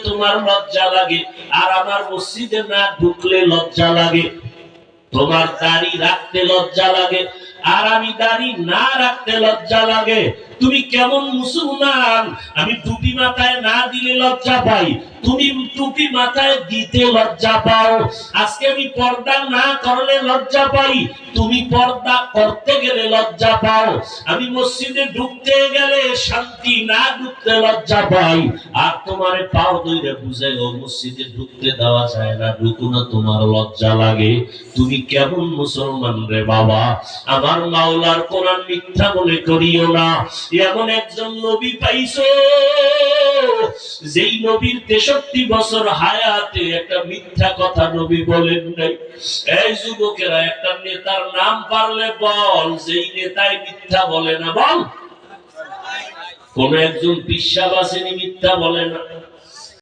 তোমার লজ্জা লাগে, আর আমার মসজিদে না ঢুকলে লজ্জা লাগে। তোমার দাড়ি রাখতে লজ্জা লাগে, আর আমি দাড়ি না রাখতে লজ্জা লাগে। তুমি কেমন মুসলমান? আমি টুপি মাথায় না দিলে লজ্জা পাই, তুমি টুপি মাথায় দিতে লজ্জা পাও। আজকে আমি পর্দা না করলে লজ্জা পাই, তুমি পর্দা করতে গেলে লজ্জা পাও। আমি মসজিদে ঢুকতে গেলে শান্তি, না ঢুকতে লজ্জা পাই। আর তোমার পাও ধরে বুঝাই ও মসজিদে ঢুকতে দেওয়া যায় না, ঢুকো না, তোমার লজ্জা লাগে। তুমি কেমন মুসলমান রে বাবা? আমার মাওলার কোরআন মিথ্যা মনে করিও না। এমন একজন নবী পাইছো, যেই নবীর 63 বছর হায়াতে একটা মিথ্যা কথা নবী বলেন নাই। এই যুবকেরা, একটা নেতার নাম পারলে বল, যেই নেতাই মিথ্যা বলে না, বল। কোন একজন বিশ্বাস আসেনি মিথ্যা বলে না?